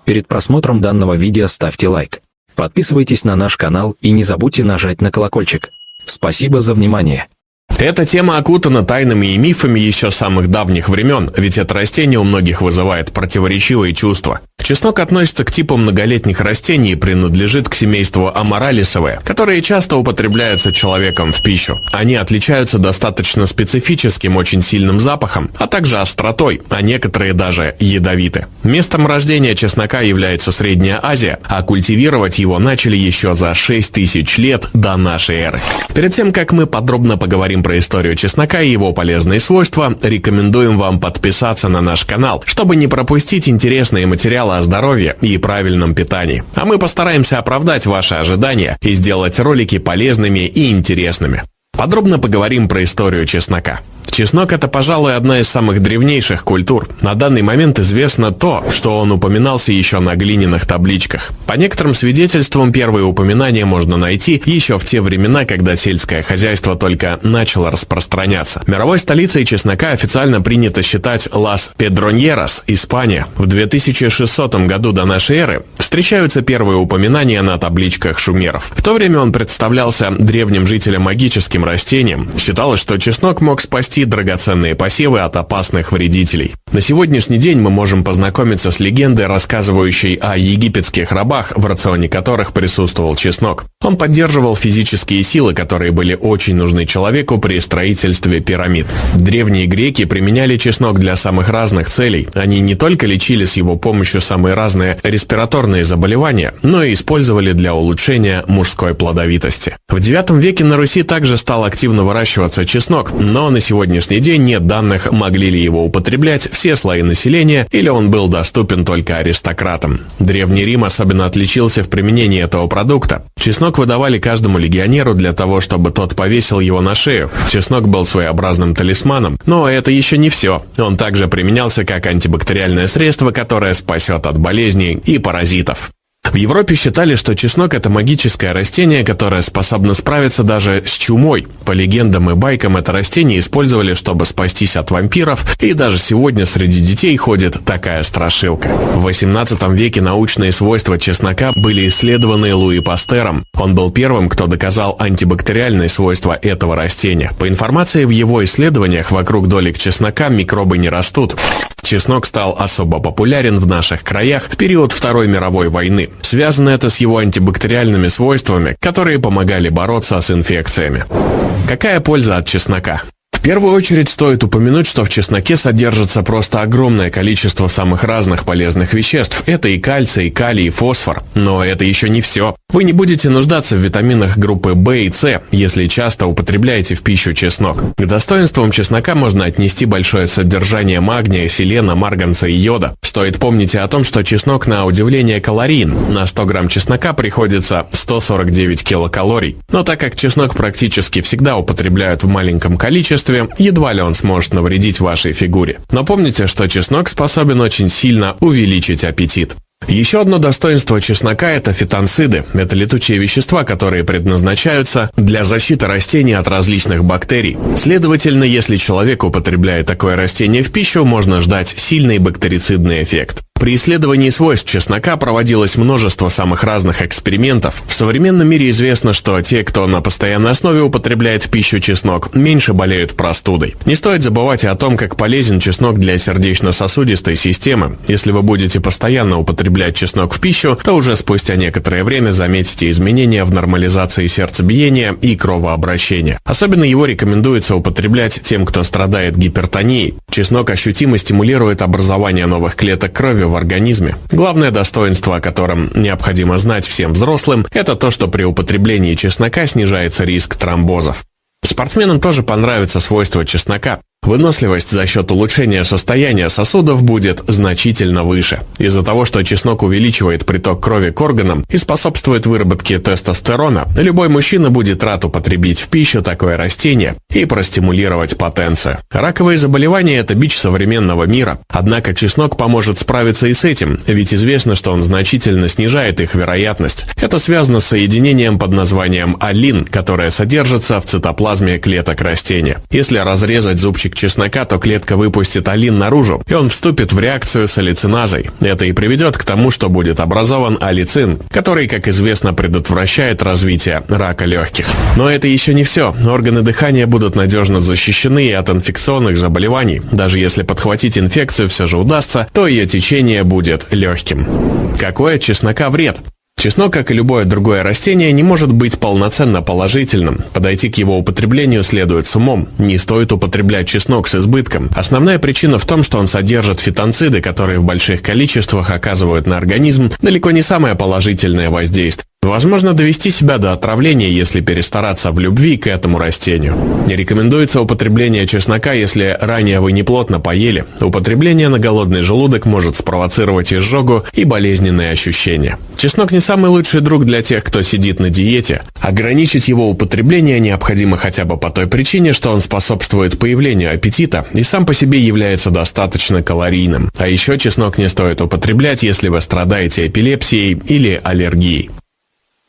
Перед просмотром данного видео ставьте лайк. Подписывайтесь на наш канал и не забудьте нажать на колокольчик. Спасибо за внимание. Эта тема окутана тайнами и мифами еще с самых давних времен, ведь это растение у многих вызывает противоречивые чувства. Чеснок относится к типу многолетних растений и принадлежит к семейству амаралисовые, которые часто употребляются человеком в пищу. Они отличаются достаточно специфическим, очень сильным запахом, а также остротой, а некоторые даже ядовиты. Местом рождения чеснока является Средняя Азия, а культивировать его начали еще за 6000 лет до нашей эры. Перед тем, как мы подробно поговорим про историю чеснока и его полезные свойства, рекомендуем вам подписаться на наш канал, чтобы не пропустить интересные материалы о здоровье и правильном питании. А мы постараемся оправдать ваши ожидания и сделать ролики полезными и интересными. Подробно поговорим про историю чеснока. Чеснок – это, пожалуй, одна из самых древнейших культур. На данный момент известно то, что он упоминался еще на глиняных табличках. По некоторым свидетельствам, первые упоминания можно найти еще в те времена, когда сельское хозяйство только начало распространяться. Мировой столицей чеснока официально принято считать Лас Педроньерас, Испания. В 2600 году до нашей эры встречаются первые упоминания на табличках шумеров. В то время он представлялся древним жителям магическим растением. Считалось, что чеснок мог спасти драгоценные посевы от опасных вредителей. На сегодняшний день мы можем познакомиться с легендой, рассказывающей о египетских рабах, в рационе которых присутствовал чеснок. Он поддерживал физические силы, которые были очень нужны человеку при строительстве пирамид. Древние греки применяли чеснок для самых разных целей. Они не только лечили с его помощью самые разные респираторные заболевания, но и использовали для улучшения мужской плодовитости. В IX веке на Руси также стал активно выращиваться чеснок, но на сегодняшний день нет данных, могли ли его употреблять все слои населения или он был доступен только аристократам. Древний Рим особенно отличился в применении этого продукта. Чеснок выдавали каждому легионеру для того, чтобы тот повесил его на шею. Чеснок был своеобразным талисманом, но это еще не все. Он также применялся как антибактериальное средство, которое спасет от болезней и паразитов. В Европе считали, что чеснок – это магическое растение, которое способно справиться даже с чумой. По легендам и байкам это растение использовали, чтобы спастись от вампиров, и даже сегодня среди детей ходит такая страшилка. В XVIII веке научные свойства чеснока были исследованы Луи Пастером. Он был первым, кто доказал антибактериальные свойства этого растения. По информации в его исследованиях, вокруг долек чеснока микробы не растут. Чеснок стал особо популярен в наших краях в период Второй мировой войны. Связано это с его антибактериальными свойствами, которые помогали бороться с инфекциями. Какая польза от чеснока? В первую очередь стоит упомянуть, что в чесноке содержится просто огромное количество самых разных полезных веществ. Это и кальций, и калий, и фосфор. Но это еще не все. Вы не будете нуждаться в витаминах группы В и С, если часто употребляете в пищу чеснок. К достоинствам чеснока можно отнести большое содержание магния, селена, марганца и йода. Стоит помнить и о том, что чеснок на удивление калорийен. На 100 грамм чеснока приходится 149 килокалорий. Но так как чеснок практически всегда употребляют в маленьком количестве, едва ли он сможет навредить вашей фигуре. Но помните, что чеснок способен очень сильно увеличить аппетит. Еще одно достоинство чеснока – это фитонциды. Это летучие вещества, которые предназначаются для защиты растений от различных бактерий. Следовательно, если человек употребляет такое растение в пищу, можно ждать сильный бактерицидный эффект. При исследовании свойств чеснока проводилось множество самых разных экспериментов. В современном мире известно, что те, кто на постоянной основе употребляет в пищу чеснок, меньше болеют простудой. Не стоит забывать о том, как полезен чеснок для сердечно-сосудистой системы. Если вы будете постоянно употреблять чеснок в пищу, то уже спустя некоторое время заметите изменения в нормализации сердцебиения и кровообращения. Особенно его рекомендуется употреблять тем, кто страдает гипертонией. Чеснок ощутимо стимулирует образование новых клеток крови в организме. Главное достоинство, о котором необходимо знать всем взрослым, это то, что при употреблении чеснока снижается риск тромбозов. Спортсменам тоже понравится свойство чеснока. Выносливость за счет улучшения состояния сосудов будет значительно выше. Из-за того, что чеснок увеличивает приток крови к органам и способствует выработке тестостерона, любой мужчина будет рад употребить в пищу такое растение и простимулировать потенцию. Раковые заболевания – это бич современного мира. Однако чеснок поможет справиться и с этим, ведь известно, что он значительно снижает их вероятность. Это связано с соединением под названием аллин, которое содержится в цитоплазме клеток растения. Если разрезать зубчик щепоточек чеснока, то клетка выпустит алин наружу, и он вступит в реакцию с аллициназой. Это и приведет к тому, что будет образован аллицин, который, как известно, предотвращает развитие рака легких. Но это еще не все. Органы дыхания будут надежно защищены и от инфекционных заболеваний. Даже если подхватить инфекцию все же удастся, то ее течение будет легким. Какой от чеснока вред? Чеснок, как и любое другое растение, не может быть полноценно положительным. Подойти к его употреблению следует с умом. Не стоит употреблять чеснок с избытком. Основная причина в том, что он содержит фитонциды, которые в больших количествах оказывают на организм далеко не самое положительное воздействие. Возможно довести себя до отравления, если перестараться в любви к этому растению. Не рекомендуется употребление чеснока, если ранее вы неплотно поели. Употребление на голодный желудок может спровоцировать изжогу и болезненные ощущения. Чеснок не самый лучший друг для тех, кто сидит на диете. Ограничить его употребление необходимо хотя бы по той причине, что он способствует появлению аппетита и сам по себе является достаточно калорийным. А еще чеснок не стоит употреблять, если вы страдаете эпилепсией или аллергией.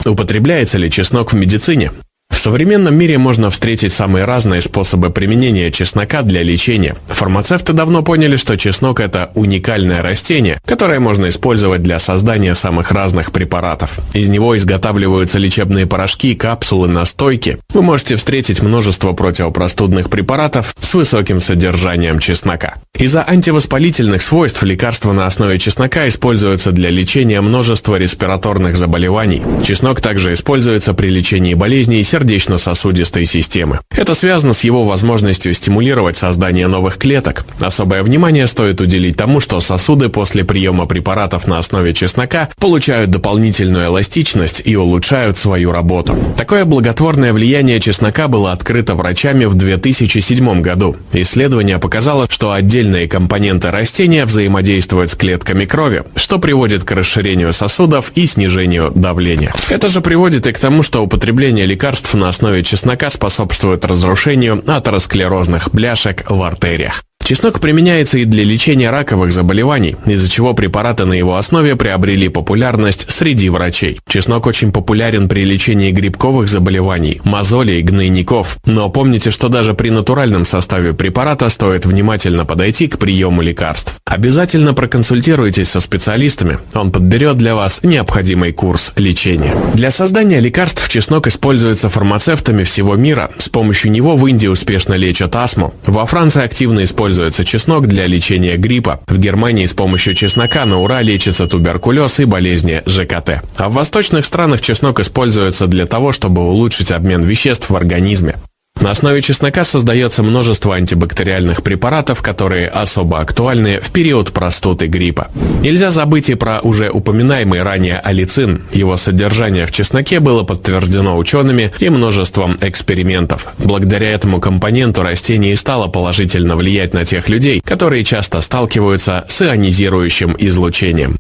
Употребляется ли чеснок в медицине? В современном мире можно встретить самые разные способы применения чеснока для лечения. Фармацевты давно поняли, что чеснок – это уникальное растение, которое можно использовать для создания самых разных препаратов. Из него изготавливаются лечебные порошки, капсулы, настойки. Вы можете встретить множество противопростудных препаратов с высоким содержанием чеснока. Из-за антивоспалительных свойств лекарства на основе чеснока используются для лечения множества респираторных заболеваний. Чеснок также используется при лечении болезней сердечно-сосудистой системы. Это связано с его возможностью стимулировать создание новых клеток. Особое внимание стоит уделить тому, что сосуды после приема препаратов на основе чеснока получают дополнительную эластичность и улучшают свою работу. Такое благотворное влияние чеснока было открыто врачами в 2007 году. Исследование показало, что отдельные компоненты растения взаимодействуют с клетками крови, что приводит к расширению сосудов и снижению давления. Это же приводит и к тому, что употребление лекарств на основе чеснока способствует разрушению атеросклерозных бляшек в артериях. Чеснок применяется и для лечения раковых заболеваний, из-за чего препараты на его основе приобрели популярность среди врачей. Чеснок очень популярен при лечении грибковых заболеваний, мозолей, гнойников. Но помните, что даже при натуральном составе препарата стоит внимательно подойти к приему лекарств. Обязательно проконсультируйтесь со специалистами, он подберет для вас необходимый курс лечения. Для создания лекарств чеснок используется фармацевтами всего мира. С помощью него в Индии успешно лечат астму. Во Франции активно используется чеснок для лечения гриппа. В Германии с помощью чеснока на ура лечится туберкулез и болезни ЖКТ. А в восточных странах чеснок используется для того, чтобы улучшить обмен веществ в организме. На основе чеснока создается множество антибактериальных препаратов, которые особо актуальны в период простуд и гриппа. Нельзя забыть и про уже упоминаемый ранее аллицин. Его содержание в чесноке было подтверждено учеными и множеством экспериментов. Благодаря этому компоненту растение и стало положительно влиять на тех людей, которые часто сталкиваются с ионизирующим излучением.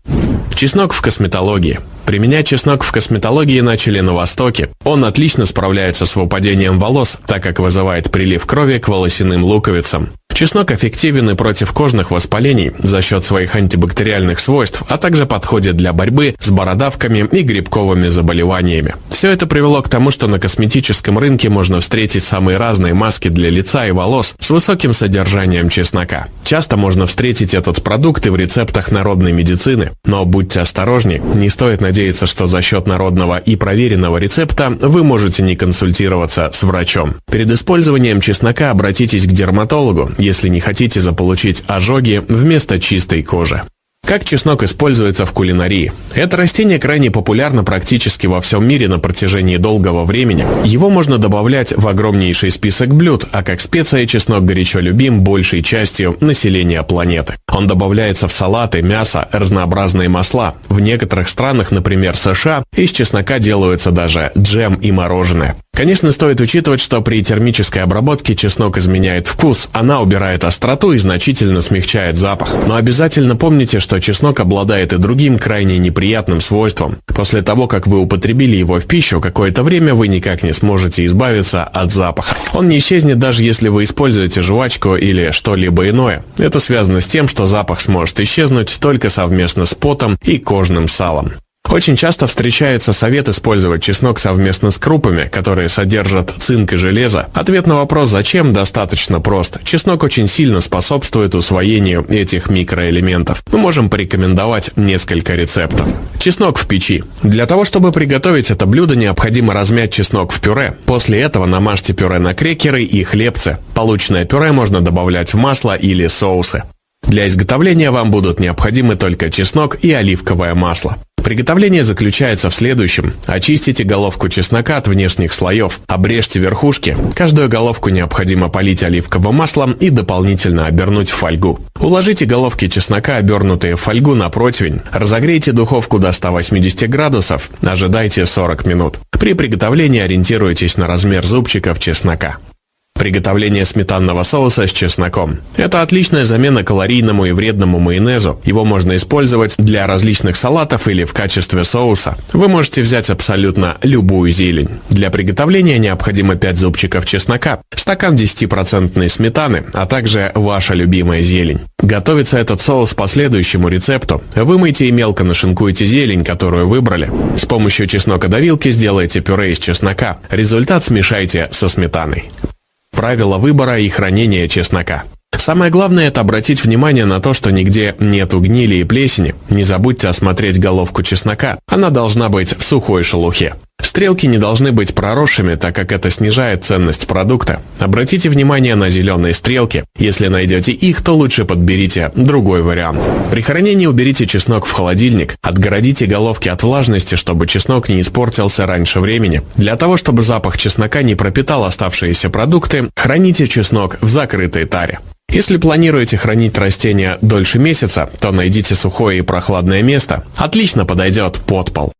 Чеснок в косметологии. Применять чеснок в косметологии начали на Востоке. Он отлично справляется с выпадением волос, так как вызывает прилив крови к волосяным луковицам. Чеснок эффективен и против кожных воспалений за счет своих антибактериальных свойств, а также подходит для борьбы с бородавками и грибковыми заболеваниями. Все это привело к тому, что на косметическом рынке можно встретить самые разные маски для лица и волос с высоким содержанием чеснока. Часто можно встретить этот продукт и в рецептах народной медицины. Но будьте осторожней, не стоит надеяться, что за счет народного и проверенного рецепта вы можете не консультироваться с врачом. Перед использованием чеснока обратитесь к дерматологу, если не хотите заполучить ожоги вместо чистой кожи. Как чеснок используется в кулинарии? Это растение крайне популярно практически во всем мире на протяжении долгого времени. Его можно добавлять в огромнейший список блюд, а как специя чеснок горячо любим большей частью населения планеты. Он добавляется в салаты, мясо, разнообразные масла. В некоторых странах, например, США, из чеснока делаются даже джем и мороженое. Конечно, стоит учитывать, что при термической обработке чеснок изменяет вкус, она убирает остроту и значительно смягчает запах. Но обязательно помните, что чеснок обладает и другим крайне неприятным свойством. После того, как вы употребили его в пищу, какое-то время вы никак не сможете избавиться от запаха. Он не исчезнет, даже если вы используете жвачку или что-либо иное. Это связано с тем, что запах сможет исчезнуть только совместно с потом и кожным салом. Очень часто встречается совет использовать чеснок совместно с крупами, которые содержат цинк и железо. Ответ на вопрос «зачем?» достаточно прост. Чеснок очень сильно способствует усвоению этих микроэлементов. Мы можем порекомендовать несколько рецептов. Чеснок в печи. Для того, чтобы приготовить это блюдо, необходимо размять чеснок в пюре. После этого намажьте пюре на крекеры и хлебцы. Полученное пюре можно добавлять в масло или соусы. Для изготовления вам будут необходимы только чеснок и оливковое масло. Приготовление заключается в следующем. Очистите головку чеснока от внешних слоев, обрежьте верхушки. Каждую головку необходимо полить оливковым маслом и дополнительно обернуть в фольгу. Уложите головки чеснока, обернутые в фольгу, на противень. Разогрейте духовку до 180 градусов. Ожидайте 40 минут. При приготовлении ориентируйтесь на размер зубчиков чеснока. Приготовление сметанного соуса с чесноком. Это отличная замена калорийному и вредному майонезу. Его можно использовать для различных салатов или в качестве соуса. Вы можете взять абсолютно любую зелень. Для приготовления необходимо 5 зубчиков чеснока, стакан 10% сметаны, а также ваша любимая зелень. Готовится этот соус по следующему рецепту. Вымойте и мелко нашинкуйте зелень, которую выбрали. С помощью чеснокодавилки сделайте пюре из чеснока. Результат смешайте со сметаной. Правила выбора и хранения чеснока. Самое главное – это обратить внимание на то, что нигде нету гнили и плесени. Не забудьте осмотреть головку чеснока. Она должна быть в сухой шелухе. Стрелки не должны быть проросшими, так как это снижает ценность продукта. Обратите внимание на зеленые стрелки. Если найдете их, то лучше подберите другой вариант. При хранении уберите чеснок в холодильник. Отгородите головки от влажности, чтобы чеснок не испортился раньше времени. Для того, чтобы запах чеснока не пропитал оставшиеся продукты, храните чеснок в закрытой таре. Если планируете хранить растения дольше месяца, то найдите сухое и прохладное место. Отлично подойдет подпол.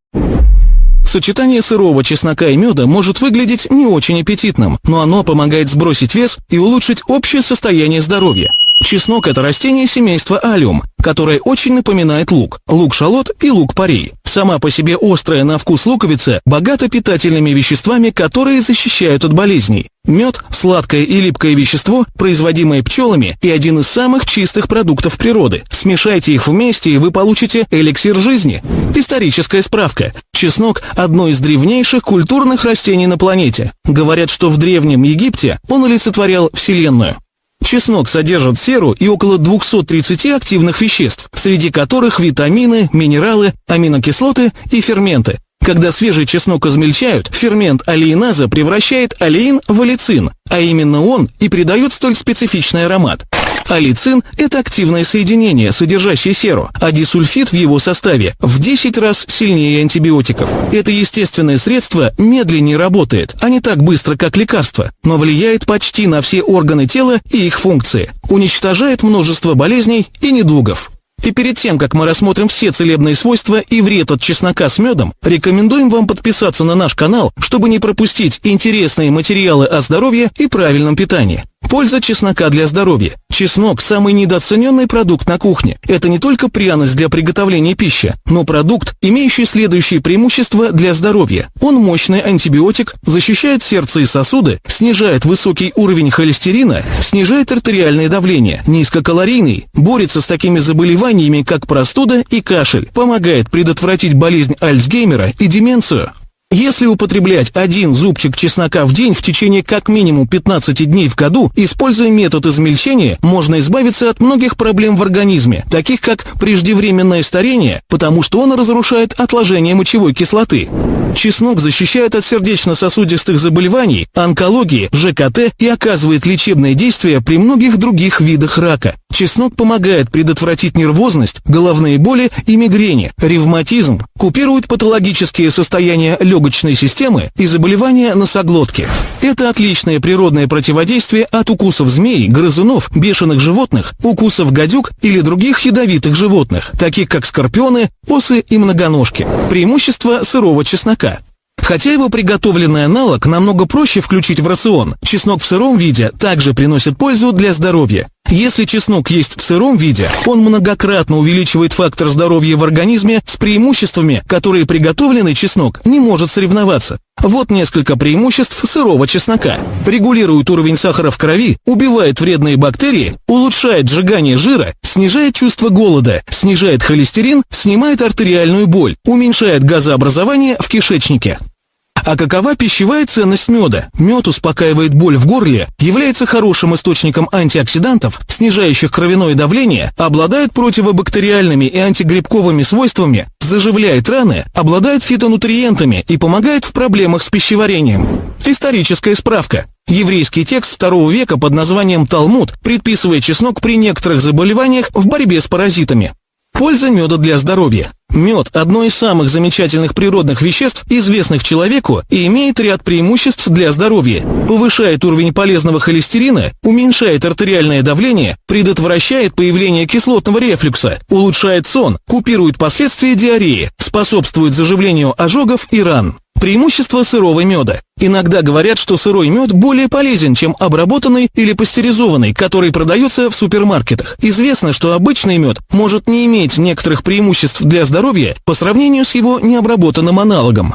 Сочетание сырого чеснока и меда может выглядеть не очень аппетитным, но оно помогает сбросить вес и улучшить общее состояние здоровья. Чеснок – это растение семейства алиум, которое очень напоминает лук, лук-шалот и лук-порей. Сама по себе острая на вкус луковица богата питательными веществами, которые защищают от болезней. Мед – сладкое и липкое вещество, производимое пчелами, и один из самых чистых продуктов природы. Смешайте их вместе, и вы получите эликсир жизни. Историческая справка. Чеснок – одно из древнейших культурных растений на планете. Говорят, что в Древнем Египте он олицетворял Вселенную. Чеснок содержит серу и около 230 активных веществ, среди которых витамины, минералы, аминокислоты и ферменты. Когда свежий чеснок измельчают, фермент алииназа превращает алиин в алицин, а именно он и придает столь специфичный аромат. Алицин – это активное соединение, содержащее серу, а дисульфид в его составе в 10 раз сильнее антибиотиков. Это естественное средство медленнее работает, а не так быстро, как лекарство, но влияет почти на все органы тела и их функции, уничтожает множество болезней и недугов. И перед тем, как мы рассмотрим все целебные свойства и вред от чеснока с медом, рекомендуем вам подписаться на наш канал, чтобы не пропустить интересные материалы о здоровье и правильном питании. Польза чеснока для здоровья. Чеснок – самый недооцененный продукт на кухне. Это не только пряность для приготовления пищи, но продукт, имеющий следующие преимущества для здоровья. Он мощный антибиотик, защищает сердце и сосуды, снижает высокий уровень холестерина, снижает артериальное давление, низкокалорийный, борется с такими заболеваниями, как простуда и кашель, помогает предотвратить болезнь Альцгеймера и деменцию. Если употреблять 1 зубчик чеснока в день в течение как минимум 15 дней в году, используя метод измельчения, можно избавиться от многих проблем в организме, таких как преждевременное старение, потому что он разрушает отложение мочевой кислоты. Чеснок защищает от сердечно-сосудистых заболеваний, онкологии, ЖКТ и оказывает лечебное действие при многих других видах рака. Чеснок помогает предотвратить нервозность, головные боли и мигрени, ревматизм, купирует патологические состояния легочной системы и заболевания носоглотки. Это отличное природное противодействие от укусов змей, грызунов, бешеных животных, укусов гадюк или других ядовитых животных, таких как скорпионы, осы и многоножки. Преимущество сырого чеснока. Хотя его приготовленный аналог намного проще включить в рацион, чеснок в сыром виде также приносит пользу для здоровья. Если чеснок есть в сыром виде, он многократно увеличивает фактор здоровья в организме с преимуществами, которые приготовленный чеснок не может соревноваться. Вот несколько преимуществ сырого чеснока. Регулирует уровень сахара в крови, убивает вредные бактерии, улучшает сжигание жира, снижает чувство голода, снижает холестерин, снимает артериальную боль, уменьшает газообразование в кишечнике. А какова пищевая ценность меда? Мед успокаивает боль в горле, является хорошим источником антиоксидантов, снижающих кровяное давление, обладает противобактериальными и антигрибковыми свойствами, заживляет раны, обладает фитонутриентами и помогает в проблемах с пищеварением. Историческая справка. Еврейский текст II века под названием «Талмуд» предписывает чеснок при некоторых заболеваниях в борьбе с паразитами. Польза меда для здоровья. Мед – одно из самых замечательных природных веществ, известных человеку, и имеет ряд преимуществ для здоровья. Повышает уровень полезного холестерина, уменьшает артериальное давление, предотвращает появление кислотного рефлюкса, улучшает сон, купирует последствия диареи, способствует заживлению ожогов и ран. Преимущество сырого меда. Иногда говорят, что сырой мед более полезен, чем обработанный или пастеризованный, который продается в супермаркетах. Известно, что обычный мед может не иметь некоторых преимуществ для здоровья по сравнению с его необработанным аналогом.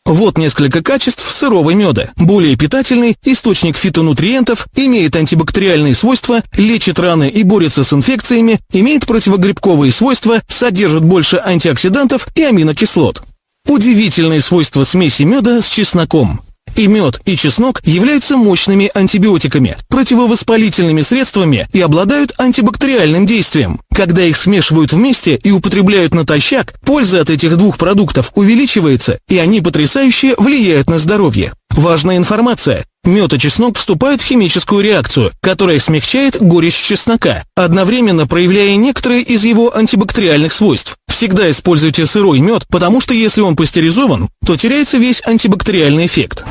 Вот несколько качеств сырого меда. Более питательный, источник фитонутриентов, имеет антибактериальные свойства, лечит раны и борется с инфекциями, имеет противогрибковые свойства, содержит больше антиоксидантов и аминокислот. Удивительные свойства смеси меда с чесноком. И мед, и чеснок являются мощными антибиотиками, противовоспалительными средствами и обладают антибактериальным действием. Когда их смешивают вместе и употребляют натощак, польза от этих двух продуктов увеличивается, и они потрясающе влияют на здоровье. Важная информация. Мед и чеснок вступают в химическую реакцию, которая смягчает горечь чеснока, одновременно проявляя некоторые из его антибактериальных свойств. Всегда используйте сырой мед, потому что если он пастеризован, то теряется весь антибактериальный эффект.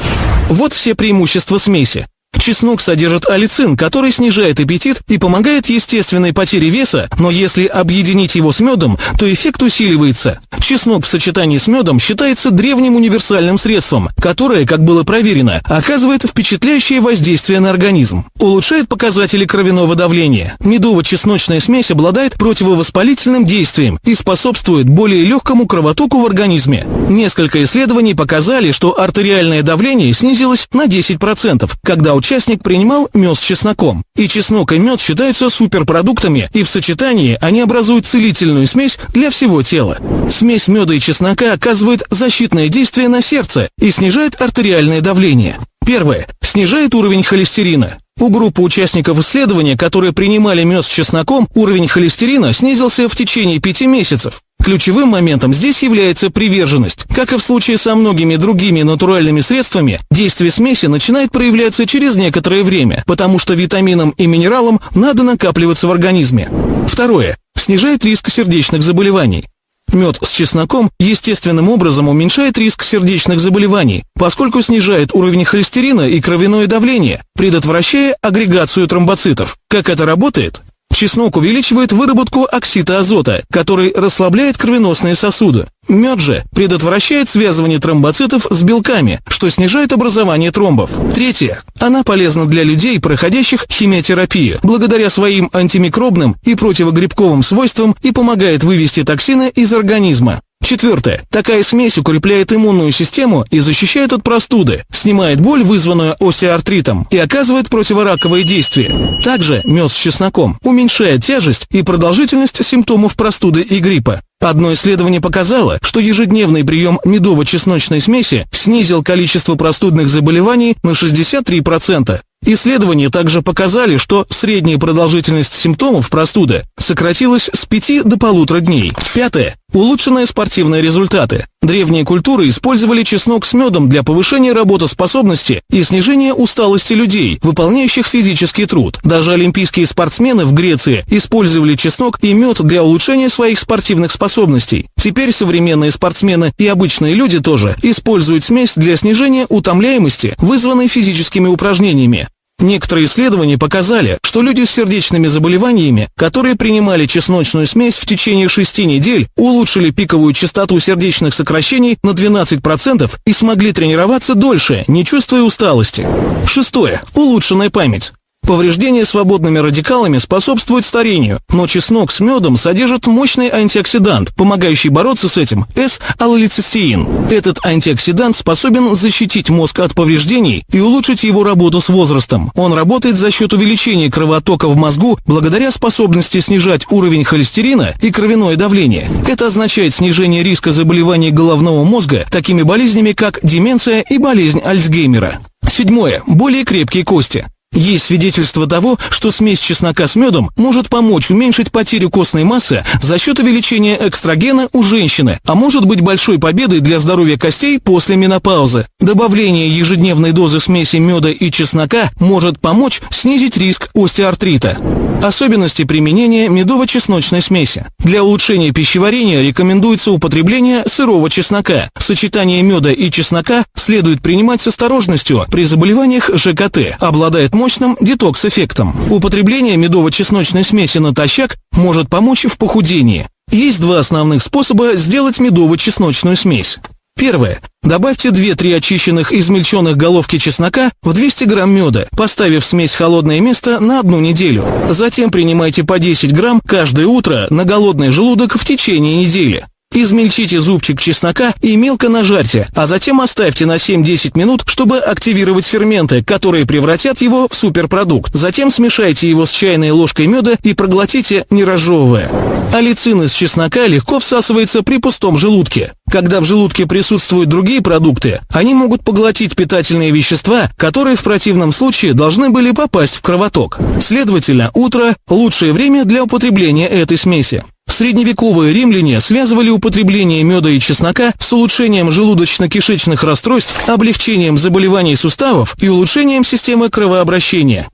Вот все преимущества смеси. Чеснок содержит аллицин, который снижает аппетит и помогает естественной потере веса, но если объединить его с медом, то эффект усиливается. Чеснок в сочетании с медом считается древним универсальным средством, которое, как было проверено, оказывает впечатляющее воздействие на организм. Улучшает показатели кровяного давления. Медово-чесночная смесь обладает противовоспалительным действием и способствует более легкому кровотоку в организме. Несколько исследований показали, что артериальное давление снизилось на 10%, когда участник принимал мед с чесноком. И чеснок, и мед считаются суперпродуктами, и в сочетании они образуют целительную смесь для всего тела. Смесь меда и чеснока оказывает защитное действие на сердце и снижает артериальное давление. Первое. Снижает уровень холестерина. У группы участников исследования, которые принимали мед с чесноком, уровень холестерина снизился в течение 5 месяцев. Ключевым моментом здесь является приверженность. Как и в случае со многими другими натуральными средствами, действие смеси начинает проявляться через некоторое время, потому что витаминам и минералам надо накапливаться в организме. Второе. Снижает риск сердечных заболеваний. Мед с чесноком естественным образом уменьшает риск сердечных заболеваний, поскольку снижает уровень холестерина и кровяное давление, предотвращая агрегацию тромбоцитов. Как это работает? Чеснок увеличивает выработку оксида азота, который расслабляет кровеносные сосуды. Мед же предотвращает связывание тромбоцитов с белками, что снижает образование тромбов. Третье. Она полезна для людей, проходящих химиотерапию, благодаря своим антимикробным и противогрибковым свойствам и помогает вывести токсины из организма. Четвертое. Такая смесь укрепляет иммунную систему и защищает от простуды, снимает боль, вызванную остеоартритом, и оказывает противораковое действие. Также мед с чесноком уменьшает тяжесть и продолжительность симптомов простуды и гриппа. Одно исследование показало, что ежедневный прием медово-чесночной смеси снизил количество простудных заболеваний на 63%. Исследования также показали, что средняя продолжительность симптомов простуды сократилась с 5 до 1,5 дней. Пятое. Улучшенные спортивные результаты. Древние культуры использовали чеснок с медом для повышения работоспособности и снижения усталости людей, выполняющих физический труд. Даже олимпийские спортсмены в Греции использовали чеснок и мед для улучшения своих спортивных способностей. Теперь современные спортсмены и обычные люди тоже используют смесь для снижения утомляемости, вызванной физическими упражнениями. Некоторые исследования показали, что люди с сердечными заболеваниями, которые принимали чесночную смесь в течение 6 недель, улучшили пиковую частоту сердечных сокращений на 12% и смогли тренироваться дольше, не чувствуя усталости. Шестое. Улучшенная память. Повреждение свободными радикалами способствует старению, но чеснок с медом содержит мощный антиоксидант, помогающий бороться с этим – С-аллоцистеин. Этот антиоксидант способен защитить мозг от повреждений и улучшить его работу с возрастом. Он работает за счет увеличения кровотока в мозгу благодаря способности снижать уровень холестерина и кровяное давление. Это означает снижение риска заболеваний головного мозга, такими болезнями как деменция и болезнь Альцгеймера. 7. Более крепкие кости. Есть свидетельство того, что смесь чеснока с медом может помочь уменьшить потерю костной массы за счет увеличения эстрогена у женщины, а может быть большой победой для здоровья костей после менопаузы. Добавление ежедневной дозы смеси меда и чеснока может помочь снизить риск остеоартрита. Особенности применения медово-чесночной смеси. Для улучшения пищеварения рекомендуется употребление сырого чеснока. Сочетание меда и чеснока следует принимать с осторожностью при заболеваниях ЖКТ, обладает мощным детокс-эффектом. Употребление медово-чесночной смеси натощак может помочь в похудении. Есть два основных способа сделать медово-чесночную смесь. Первое. Добавьте 2-3 очищенных измельченных головки чеснока в 200 грамм меда, поставив смесь в холодное место на 1 неделю. Затем принимайте по 10 грамм каждое утро на голодный желудок в течение недели. Измельчите зубчик чеснока и мелко нажарьте, а затем оставьте на 7-10 минут, чтобы активировать ферменты, которые превратят его в суперпродукт. Затем смешайте его с чайной ложкой меда и проглотите, не разжевывая. Аллицин из чеснока легко всасывается при пустом желудке. Когда в желудке присутствуют другие продукты, они могут поглотить питательные вещества, которые в противном случае должны были попасть в кровоток. Следовательно, утро – лучшее время для употребления этой смеси. Средневековые римляне связывали употребление меда и чеснока с улучшением желудочно-кишечных расстройств, облегчением заболеваний суставов и улучшением системы кровообращения.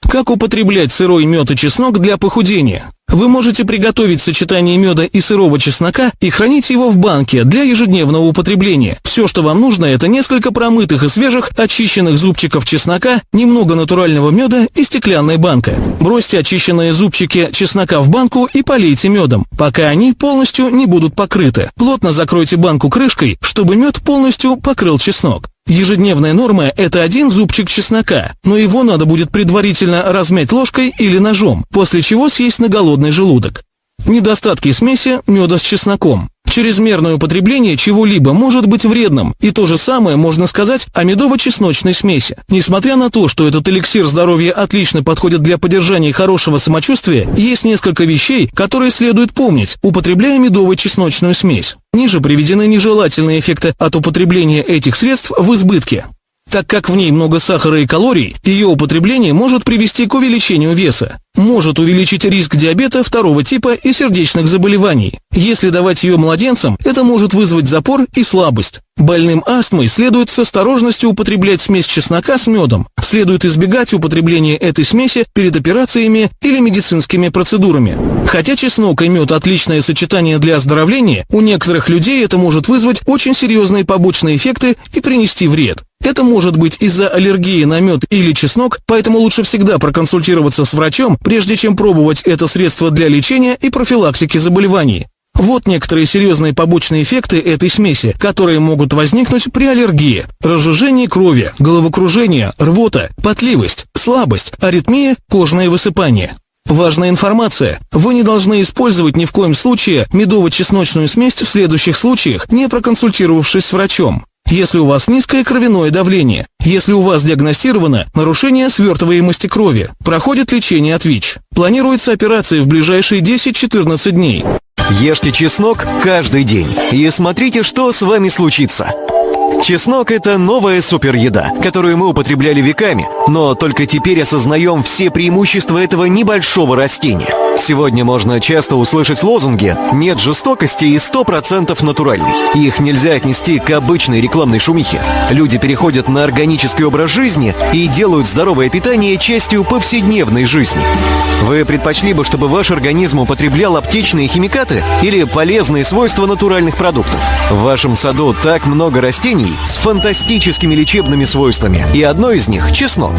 Как употреблять сырой мед и чеснок для похудения? Вы можете приготовить сочетание меда и сырого чеснока и хранить его в банке для ежедневного употребления. Все, что вам нужно, это несколько промытых и свежих очищенных зубчиков чеснока, немного натурального меда и стеклянная банка. Бросьте очищенные зубчики чеснока в банку и полейте медом, пока они полностью не будут покрыты. Плотно закройте банку крышкой, чтобы мед полностью покрыл чеснок. Ежедневная норма – это 1 зубчик чеснока, но его надо будет предварительно размять ложкой или ножом, после чего съесть на голодный желудок. Недостатки смеси меда с чесноком. Чрезмерное употребление чего-либо может быть вредным, и то же самое можно сказать о медово-чесночной смеси. Несмотря на то, что этот эликсир здоровья отлично подходит для поддержания хорошего самочувствия, есть несколько вещей, которые следует помнить, употребляя медово-чесночную смесь. Ниже приведены нежелательные эффекты от употребления этих средств в избытке. Так как в ней много сахара и калорий, ее употребление может привести к увеличению веса. Может увеличить риск диабета 2 типа и сердечных заболеваний. Если давать ее младенцам, это может вызвать запор и слабость. Больным астмой следует с осторожностью употреблять смесь чеснока с медом. Следует избегать употребления этой смеси перед операциями или медицинскими процедурами. Хотя чеснок и мед – отличное сочетание для оздоровления, у некоторых людей это может вызвать очень серьезные побочные эффекты и принести вред. Это может быть из-за аллергии на мед или чеснок, поэтому лучше всегда проконсультироваться с врачом, прежде чем пробовать это средство для лечения и профилактики заболеваний. Вот некоторые серьезные побочные эффекты этой смеси, которые могут возникнуть при аллергии: разжижение крови, головокружение, рвота, потливость, слабость, аритмия, кожное высыпание. Важная информация. Вы не должны использовать ни в коем случае медово-чесночную смесь в следующих случаях, не проконсультировавшись с врачом. Если у вас низкое кровяное давление, если у вас диагностировано нарушение свертываемости крови, проходит лечение от ВИЧ, планируется операция в ближайшие 10-14 дней. Ешьте чеснок каждый день и смотрите, что с вами случится. Чеснок – это новая супереда, которую мы употребляли веками, но только теперь осознаем все преимущества этого небольшого растения. Сегодня можно часто услышать лозунги «нет жестокости» и 100% натуральный. Их нельзя отнести к обычной рекламной шумихе. Люди переходят на органический образ жизни и делают здоровое питание частью повседневной жизни. Вы предпочли бы, чтобы ваш организм употреблял аптечные химикаты или полезные свойства натуральных продуктов? В вашем саду так много растений с фантастическими лечебными свойствами, и одно из них – чеснок.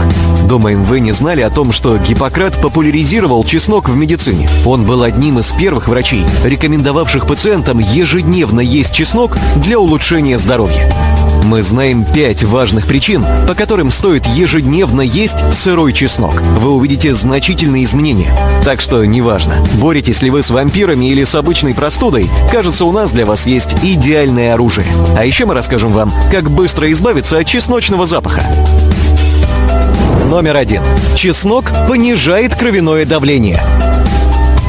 Думаем, вы не знали о том, что Гиппократ популяризировал чеснок в медицине? Он был одним из первых врачей, рекомендовавших пациентам ежедневно есть чеснок для улучшения здоровья. Мы знаем 5 важных причин, по которым стоит ежедневно есть сырой чеснок. Вы увидите значительные изменения. Так что неважно, боретесь ли вы с вампирами или с обычной простудой, кажется, у нас для вас есть идеальное оружие. А еще мы расскажем вам, как быстро избавиться от чесночного запаха. Номер 1. Чеснок понижает кровяное давление.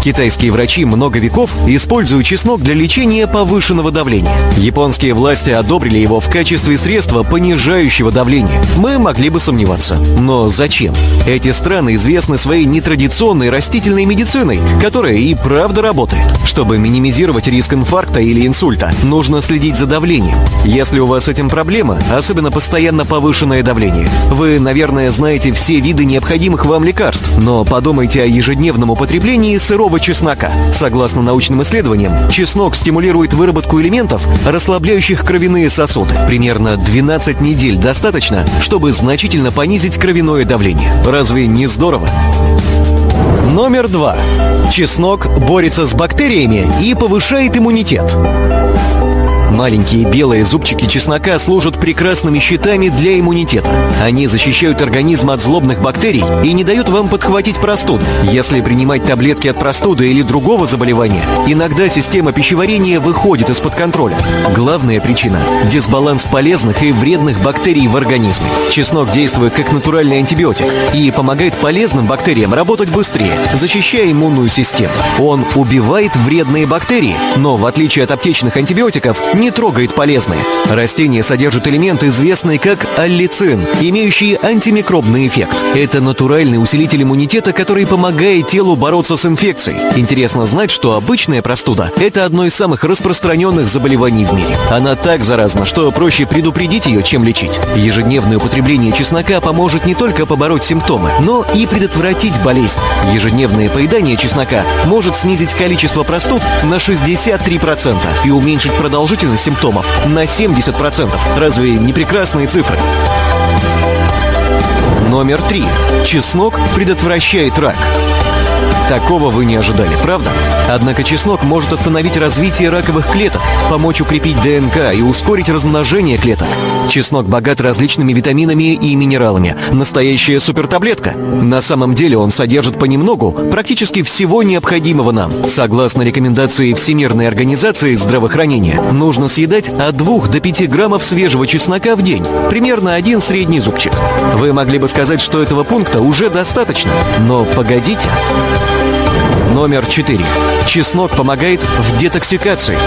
Китайские врачи много веков используют чеснок для лечения повышенного давления. Японские власти одобрили его в качестве средства, понижающего давление. Мы могли бы сомневаться. Но зачем? Эти страны известны своей нетрадиционной растительной медициной, которая и правда работает. Чтобы минимизировать риск инфаркта или инсульта, нужно следить за давлением. Если у вас с этим проблемы, особенно постоянно повышенное давление, вы, наверное, знаете все виды необходимых вам лекарств, но подумайте о ежедневном употреблении сырого чеснока. Согласно научным исследованиям, чеснок стимулирует выработку элементов, расслабляющих кровяные сосуды. Примерно 12 недель достаточно, чтобы значительно понизить кровяное давление. Разве не здорово? Номер 2. Чеснок борется с бактериями и повышает иммунитет. Маленькие белые зубчики чеснока служат прекрасными щитами для иммунитета. Они защищают организм от злобных бактерий и не дают вам подхватить простуду. Если принимать таблетки от простуды или другого заболевания, иногда система пищеварения выходит из-под контроля. Главная причина – дисбаланс полезных и вредных бактерий в организме. Чеснок действует как натуральный антибиотик и помогает полезным бактериям работать быстрее, защищая иммунную систему. Он убивает вредные бактерии, но в отличие от аптечных антибиотиков, не трогает полезные. Растение содержит элемент, известный как аллицин, имеющий антимикробный эффект. Это натуральный усилитель иммунитета, который помогает телу бороться с инфекцией. Интересно знать, что обычная простуда – это одно из самых распространенных заболеваний в мире. Она так заразна, что проще предупредить ее, чем лечить. Ежедневное употребление чеснока поможет не только побороть симптомы, но и предотвратить болезнь. Ежедневное поедание чеснока может снизить количество простуд на 63% и уменьшить продолжительность симптомов на 70%. Разве не прекрасные цифры? Номер 3. Чеснок предотвращает рак. Такого вы не ожидали, правда? Однако чеснок может остановить развитие раковых клеток, помочь укрепить ДНК и ускорить размножение клеток. Чеснок богат различными витаминами и минералами. Настоящая супертаблетка. На самом деле он содержит понемногу практически всего необходимого нам. Согласно рекомендации Всемирной организации здравоохранения, нужно съедать от 2 до 5 граммов свежего чеснока в день. Примерно 1 средний зубчик. Вы могли бы сказать, что этого пункта уже достаточно. Но погодите. Номер 4. Чеснок помогает в детоксикации.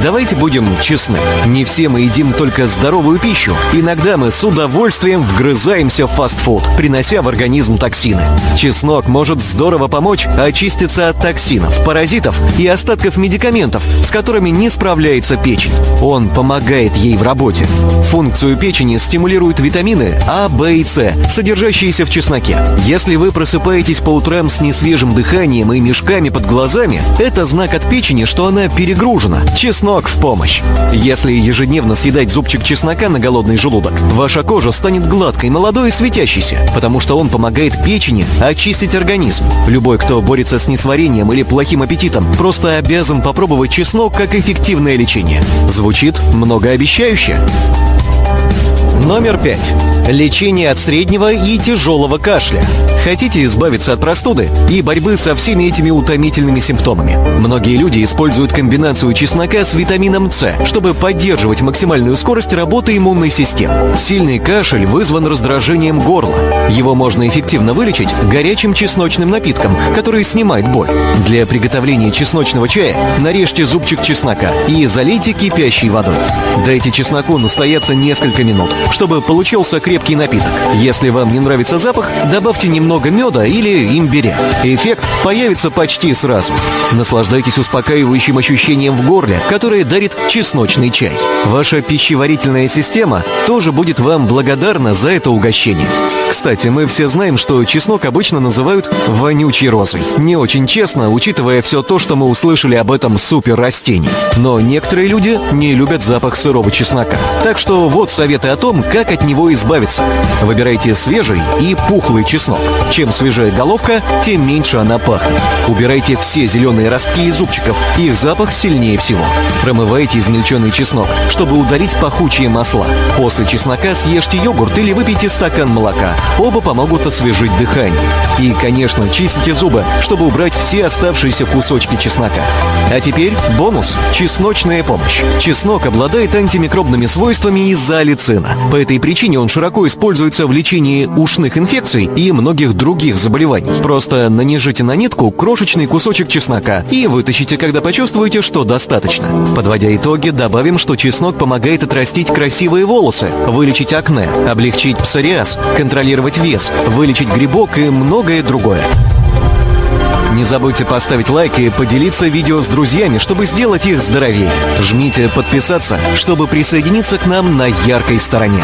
Давайте будем честны. Не все мы едим только здоровую пищу. Иногда мы с удовольствием вгрызаемся в фастфуд, принося в организм токсины. Чеснок может здорово помочь очиститься от токсинов, паразитов и остатков медикаментов, с которыми не справляется печень. Он помогает ей в работе. Функцию печени стимулируют витамины А, В и С, содержащиеся в чесноке. Если вы просыпаетесь по утрам с несвежим дыханием и мешками под глазами, это знак от печени, что она перегружена. Чеснок в помощь. Если ежедневно съедать зубчик чеснока на голодный желудок, ваша кожа станет гладкой, молодой и светящейся, потому что он помогает печени очистить организм. Любой, кто борется с несварением или плохим аппетитом, просто обязан попробовать чеснок как эффективное лечение. Звучит многообещающе. Номер 5. Лечение от среднего и тяжелого кашля. Хотите избавиться от простуды и борьбы со всеми этими утомительными симптомами? Многие люди используют комбинацию чеснока с витамином С, чтобы поддерживать максимальную скорость работы иммунной системы. Сильный кашель вызван раздражением горла. Его можно эффективно вылечить горячим чесночным напитком, который снимает боль. Для приготовления чесночного чая нарежьте зубчик чеснока и залейте кипящей водой. Дайте чесноку настояться несколько минут, чтобы получился крепкий напиток. Если вам не нравится запах, добавьте немного меда или имбиря. Эффект появится почти сразу. Наслаждайтесь успокаивающим ощущением в горле, которое дарит чесночный чай. Ваша пищеварительная система тоже будет вам благодарна за это угощение. Кстати, мы все знаем, что чеснок обычно называют вонючей розой. Не очень честно, учитывая все то, что мы услышали об этом суперрастении. Но некоторые люди не любят запах сырого чеснока. Так что вот советы о том, том, как от него избавиться. Выбирайте свежий и пухлый чеснок. Чем свежее головка, тем меньше она пахнет. Убирайте все зеленые ростки и зубчиков, их запах сильнее всего. Промывайте измельченный чеснок, чтобы удалить пахучие масла. После чеснока съешьте йогурт или выпейте стакан молока. Оба помогут освежить дыхание. И, конечно, чистите зубы, чтобы убрать все оставшиеся кусочки чеснока. А теперь бонус – чесночная помощь. Чеснок обладает антимикробными свойствами из-за аллицина. По этой причине он широко используется в лечении ушных инфекций и многих других заболеваний. Просто нанижите на нитку крошечный кусочек чеснока и вытащите, когда почувствуете, что достаточно. Подводя итоги, добавим, что чеснок помогает отрастить красивые волосы, вылечить акне, облегчить псориаз, контролировать вес, вылечить грибок и многое другое. Не забудьте поставить лайк и поделиться видео с друзьями, чтобы сделать их здоровее. Жмите подписаться, чтобы присоединиться к нам на яркой стороне.